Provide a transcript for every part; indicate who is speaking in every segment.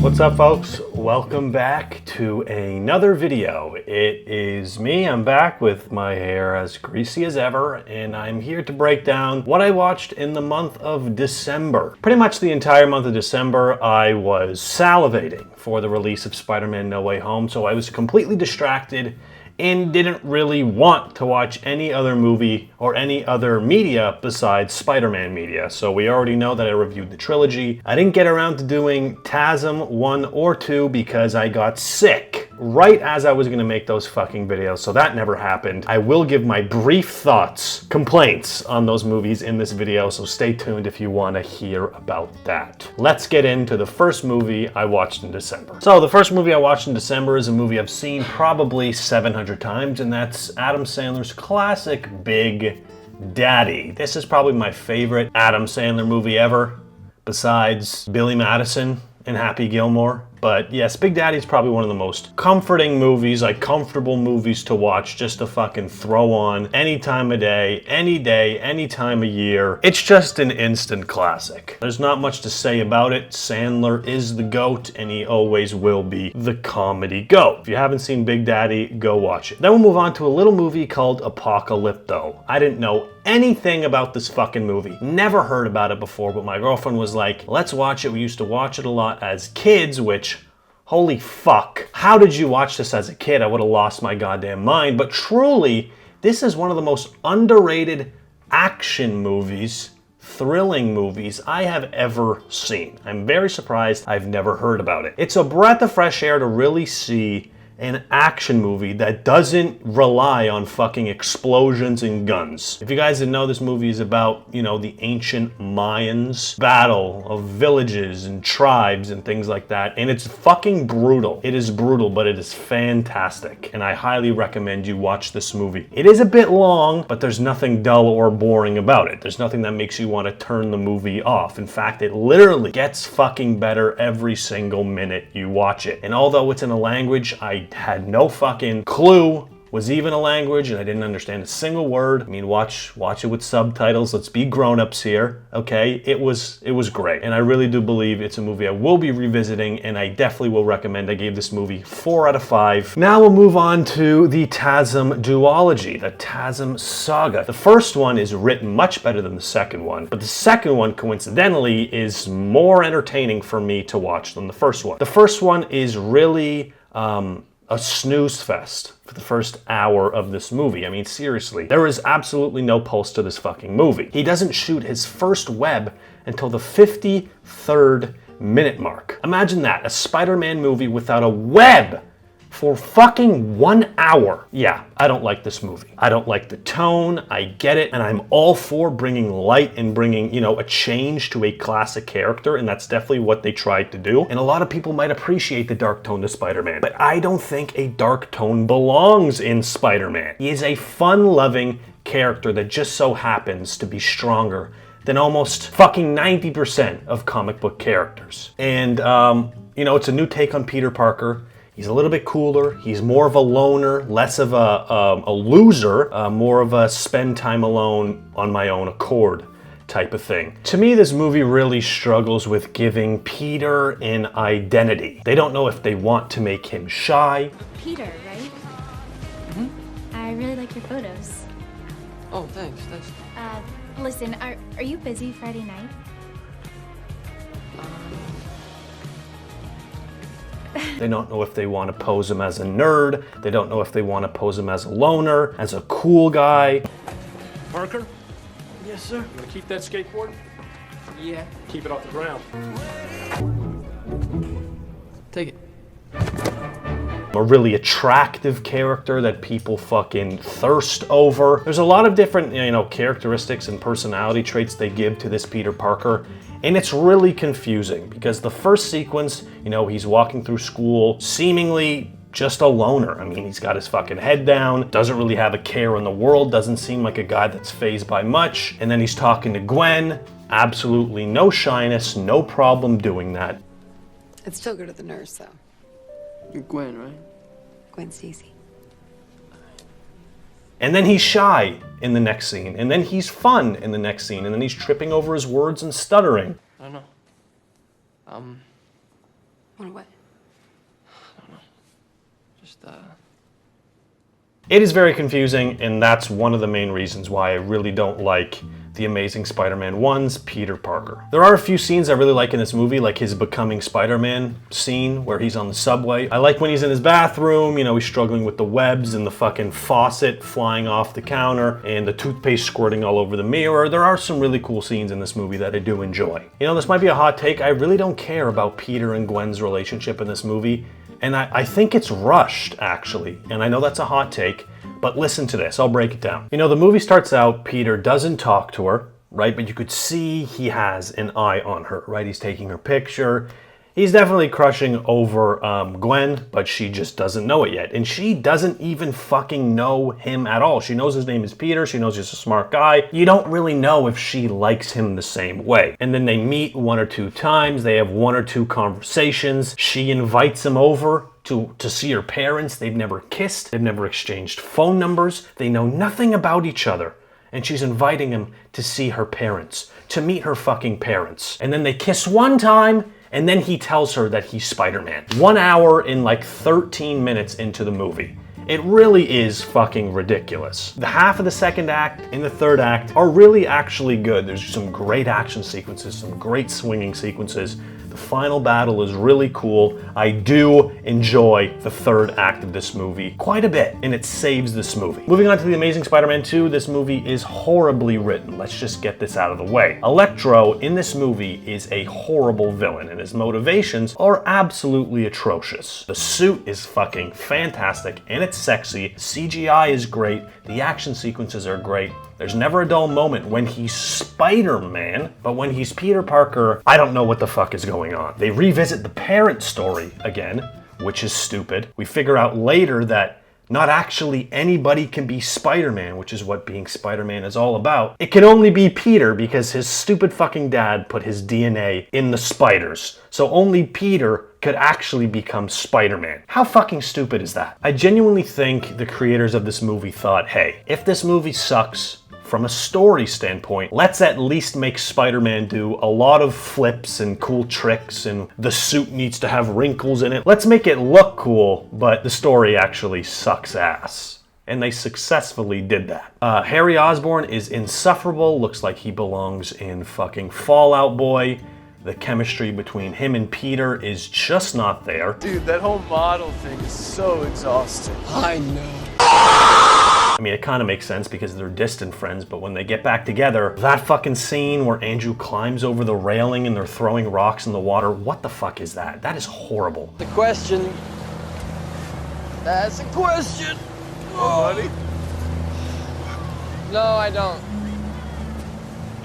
Speaker 1: What's up, folks? Welcome back to another video. It is me. I'm back with my hair as greasy as ever, and I'm here to break down what I watched in the month of December. Pretty much the entire month of December, I was salivating for the release of Spider-Man No Way Home, so I was completely distracted and didn't really want to watch any other movie or any other media besides Spider-Man media. So we already know that I reviewed the trilogy. I didn't get around to doing TASM 1 or 2 because I got sick right as I was gonna make those fucking videos, so that never happened. I will give my brief thoughts, complaints on those movies in this video, so stay tuned if you wanna hear about that. Let's get into the first movie I watched in December. So the first movie I watched in December is a movie I've seen probably 700 times, and that's Adam Sandler's classic Big Daddy. This is probably my favorite Adam Sandler movie ever, besides Billy Madison and Happy Gilmore. But yes, Big Daddy is probably one of the most comforting movies, like comfortable movies to watch, just to fucking throw on any time of day, any time of year. It's just an instant classic. There's not much to say about it. Sandler is the GOAT, and he always will be the comedy GOAT. If you haven't seen Big Daddy, go watch it. Then we'll move on to a little movie called APOCALYPTO. I didn't know anything about this fucking movie. Never heard about it before, but my girlfriend was like, let's watch it. We used to watch it a lot as kids, which, holy fuck. How did you watch this as a kid? I would have lost my goddamn mind. But truly, this is one of the most underrated action movies, thrilling movies I have ever seen. I'm very surprised I've never heard about it. It's a breath of fresh air to really see an action movie that doesn't rely on fucking explosions and guns. If you guys didn't know, this movie is about, you know, the ancient Mayans battle of villages and tribes and things like that, and it's fucking brutal. It is brutal, but it is fantastic, and I highly recommend you watch this movie. It is a bit long, but there's nothing dull or boring about it. There's nothing that makes you want to turn the movie off. In fact, it literally gets fucking better every single minute you watch it. And although it's in a language I had no fucking clue was even a language, and I didn't understand a single word. I mean, watch it with subtitles. Let's be grown-ups here, okay? It was great, and I really do believe it's a movie I will be revisiting, and I definitely will recommend. I gave this movie 4 out of 5. Now we'll move on to the TASM duology, the TASM saga. The first one is written much better than the second one, but the second one, coincidentally, is more entertaining for me to watch than the first one. The first one is really a snooze fest for the first hour of this movie. I mean, seriously, there is absolutely no pulse to this fucking movie. He doesn't shoot his first web until the 53rd minute mark. Imagine that, a Spider-Man movie without a web for fucking 1 hour. Yeah, I don't like this movie. I don't like the tone, I get it, and I'm all for bringing light and bringing, you know, a change to a classic character, and that's definitely what they tried to do. And a lot of people might appreciate the dark tone to Spider-Man, but I don't think a dark tone belongs in Spider-Man. He is a fun-loving character that just so happens to be stronger than almost fucking 90% of comic book characters. And, you know, it's a new take on Peter Parker. He's a little bit cooler. He's more of a loner, less of a loser, more of a spend time alone on my own accord type of thing. To me, this movie really struggles with giving Peter an identity. They don't know if they want to make him shy.
Speaker 2: Peter, right? Mm-hmm. I really like your photos.
Speaker 3: Oh, thanks.
Speaker 2: Listen, are you busy Friday night?
Speaker 1: They don't know if they want to pose him as a nerd. They don't know if they want to pose him as a loner, as a cool guy.
Speaker 4: Parker,
Speaker 3: Yes, sir.
Speaker 4: you want to keep that skateboard?
Speaker 3: Yeah.
Speaker 4: Keep it off the ground.
Speaker 3: Take it.
Speaker 1: A really attractive character that people fucking thirst over. There's a lot of different, you know, characteristics and personality traits they give to this Peter Parker, and it's really confusing because the first sequence, you know, he's walking through school seemingly just a loner. I mean, he's got his fucking head down, doesn't really have a care in the world, doesn't seem like a guy that's fazed by much. And then he's talking to Gwen, absolutely no shyness, no problem doing that.
Speaker 5: I'd still go to the nurse, though.
Speaker 3: You're Gwen, right?
Speaker 5: Gwen Stacy.
Speaker 1: And then he's shy in the next scene, and then he's fun in the next scene, and then he's tripping over his words and stuttering.
Speaker 3: I don't know.
Speaker 5: Wanna what?
Speaker 3: Just,
Speaker 1: It is very confusing, and that's one of the main reasons why I really don't like The Amazing Spider-Man 1's Peter Parker. There are a few scenes I really like in this movie, like his becoming Spider-Man scene where he's on the subway. I like when he's in his bathroom, you know, he's struggling with the webs and the fucking faucet flying off the counter and the toothpaste squirting all over the mirror. There are some really cool scenes in this movie that I do enjoy. You know, this might be a hot take. I really don't care about Peter and Gwen's relationship in this movie. And I think it's rushed, actually. And I know that's a hot take, but listen to this. I'll break it down. You know, the movie starts out, Peter doesn't talk to her, right? But you could see he has an eye on her, right? He's taking her picture. He's definitely crushing over Gwen, but she just doesn't know it yet. And she doesn't even fucking know him at all. She knows his name is Peter. She knows he's a smart guy. You don't really know if she likes him the same way. And then they meet 1 or 2 times. They have 1 or 2 conversations. She invites him over to see her parents. They've never kissed. They've never exchanged phone numbers. They know nothing about each other. And she's inviting him to see her parents, to meet her fucking parents. And then they kiss 1 time, and then he tells her that he's Spider-Man. 1 hour and like 13 minutes into the movie. It really is fucking ridiculous. The half of the second act and the third act are really actually good. There's some great action sequences, some great swinging sequences. The final battle is really cool. I do enjoy the third act of this movie quite a bit, and it saves this movie. Moving on to The Amazing Spider-Man 2, this movie is horribly written. Let's just get this out of the way. Electro in this movie is a horrible villain, and his motivations are absolutely atrocious. The suit is fucking fantastic, and it's sexy. CGI is great. The action sequences are great. There's never a dull moment when he's Spider-Man, but when he's Peter Parker, I don't know what the fuck is going on. They revisit the parent story again, which is stupid. We figure out later that not actually anybody can be Spider-Man, which is what being Spider-Man is all about. It can only be Peter because his stupid fucking dad put his DNA in the spiders. So only Peter could actually become Spider-Man. How fucking stupid is that? I genuinely think the creators of this movie thought, hey, if this movie sucks, from a story standpoint, let's at least make Spider-Man do a lot of flips and cool tricks, and the suit needs to have wrinkles in it. Let's make it look cool, but the story actually sucks ass. And they successfully did that. Harry Osborn is insufferable, looks like he belongs in fucking Fallout Boy. The chemistry between him and Peter is just not there.
Speaker 6: Dude, that whole model thing is so exhausting.
Speaker 3: I know.
Speaker 1: I mean, it kind of makes sense because they're distant friends, but when they get back together, that fucking scene where Andrew climbs over the railing and they're throwing rocks in the water, what the fuck is that? That is horrible.
Speaker 3: The question. That's a question.
Speaker 6: Oh, buddy.
Speaker 3: No, I don't.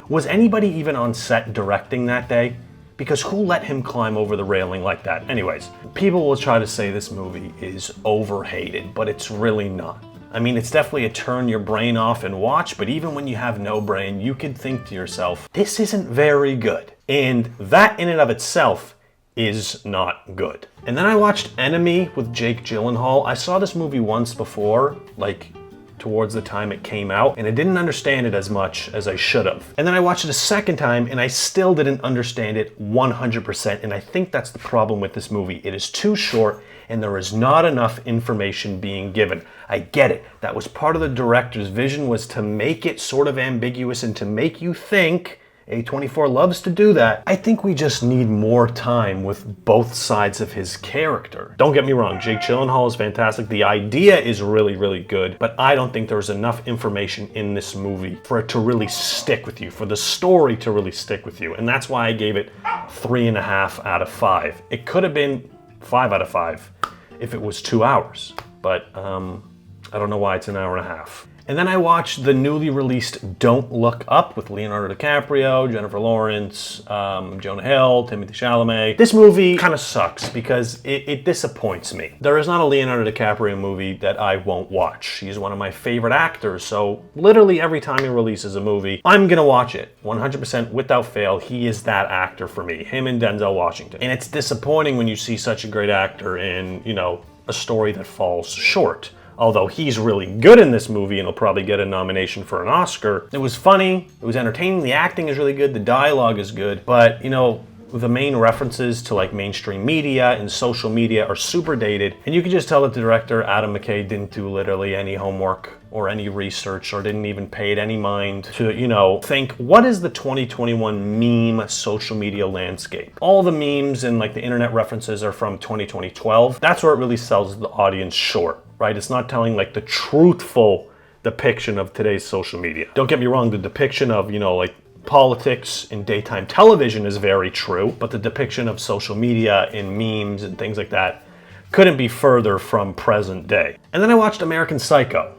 Speaker 1: Was anybody even on set directing that day? Because who let him climb over the railing like that? Anyways, people will try to say this movie is overhated, but it's really not. I mean, it's definitely a turn your brain off and watch, but even when you have no brain, you could think to yourself, this isn't very good. And that in and of itself is not good. And then I watched Enemy with Jake Gyllenhaal. I saw this movie once before, like towards the time it came out, and I didn't understand it as much as I should have. And then I watched it a second time, and I still didn't understand it 100%, and I think that's the problem with this movie. It is too short, and there is not enough information being given. I get it. That was part of the director's vision, was to make it sort of ambiguous and to make you think. A24 loves to do that. I think we just need more time with both sides of his character. Don't get me wrong, Jake Gyllenhaal is fantastic. The idea is really, really good, but I don't think there's enough information in this movie for it to really stick with you, for the story to really stick with you. And that's why I gave it 3.5 out of 5. It could have been 5 out of 5 if it was 2 hours, but I don't know why it's an hour and a half. And then I watched the newly released Don't Look Up with Leonardo DiCaprio, Jennifer Lawrence, Jonah Hill, Timothée Chalamet. This movie kind of sucks because it disappoints me. There is not a Leonardo DiCaprio movie that I won't watch. He's one of my favorite actors, so literally every time he releases a movie, I'm gonna watch it. 100% without fail, he is that actor for me. Him and Denzel Washington. And it's disappointing when you see such a great actor in, you know, a story that falls short. Although he's really good in this movie and he'll probably get a nomination for an Oscar. It was funny, it was entertaining, the acting is really good, the dialogue is good, but you know, the main references to like mainstream media and social media are super dated, and you can just tell that the director, Adam McKay, didn't do literally any homework or any research or didn't even pay it any mind to, you know, think, what is the 2021 meme social media landscape? All the memes and like the internet references are from 2012. That's where it really sells the audience short, right? It's not telling like the truthful depiction of today's social media. Don't get me wrong, the depiction of, you know, like politics in daytime television is very true, but the depiction of social media in memes and things like that couldn't be further from present day. And then I watched American Psycho,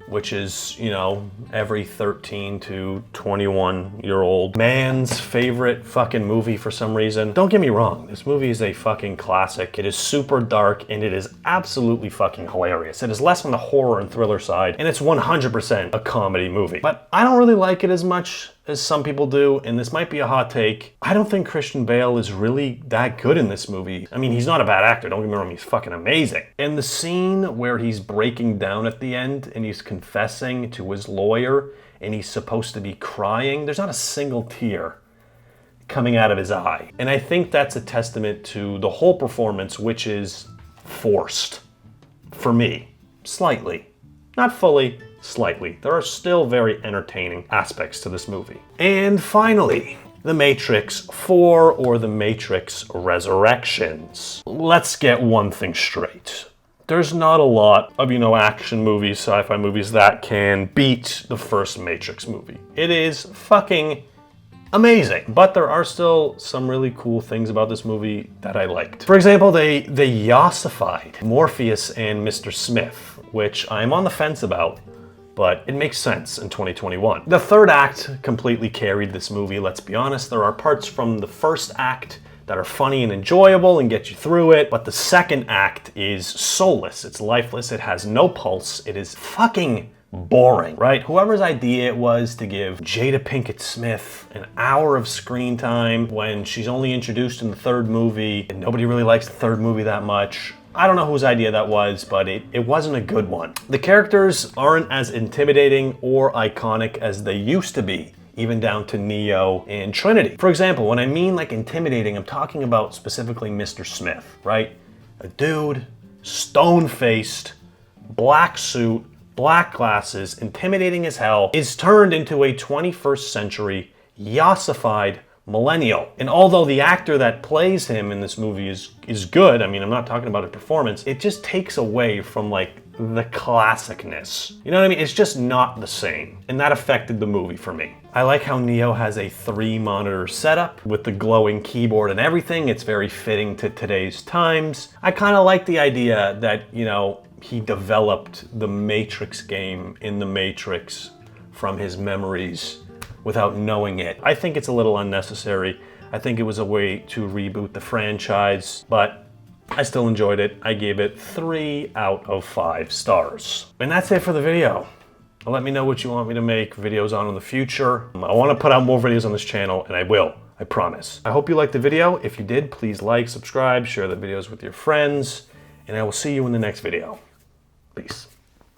Speaker 1: which is, you know, every 13 to 21-year-old man's favorite fucking movie for some reason. Don't get me wrong, this movie is a fucking classic. It is super dark and it is absolutely fucking hilarious. It is less on the horror and thriller side, and it's 100% a comedy movie. But I don't really like it as much as some people do, and this might be a hot take. I don't think Christian Bale is really that good in this movie. I mean, he's not a bad actor, don't get me wrong, he's fucking amazing. And the scene where he's breaking down at the end and he's confessing to his lawyer and he's supposed to be crying, there's not a single tear coming out of his eye. And I think that's a testament to the whole performance, which is forced. For me, slightly. Not fully, slightly. There are still very entertaining aspects to this movie. And finally, The Matrix 4 or The Matrix Resurrections. Let's get one thing straight. There's not a lot of, you know, action movies, sci-fi movies that can beat the first Matrix movie. It is fucking amazing. But there are still some really cool things about this movie that I liked. For example, they yassified Morpheus and Mr. Smith, which I'm on the fence about, but it makes sense in 2021. The third act completely carried this movie, let's be honest. There are parts from the first act that are funny and enjoyable and get you through it, but the second act is soulless, it's lifeless, it has no pulse, it is fucking boring, right? Whoever's idea it was to give Jada Pinkett Smith an hour of screen time when she's only introduced in the third movie and nobody really likes the third movie that much. I don't know whose idea that was, but it wasn't a good one. The characters aren't as intimidating or iconic as they used to be, even down to Neo and Trinity. For example, when I mean like intimidating, I'm talking about specifically Mr. Smith, right? A dude, stone-faced, black suit, black glasses, intimidating as hell, is turned into a 21st century yassified millennial. And although the actor that plays him in this movie is good, I mean, I'm not talking about his performance, it just takes away from like the classicness. You know what I mean? It's just not the same. And that affected the movie for me. I like how Neo has a 3-monitor setup with the glowing keyboard and everything. It's very fitting to today's times. I kind of like the idea that, you know, he developed the Matrix game in the Matrix from his memories without knowing it. I think it's a little unnecessary. I think it was a way to reboot the franchise, but I still enjoyed it. I gave it 3 out of 5 stars. And that's it for the video. Let me know what you want me to make videos on in the future. I want to put out more videos on this channel, and I will. I promise. I hope you liked the video. If you did, please like, subscribe, share the videos with your friends, and I will see you in the next video. Peace.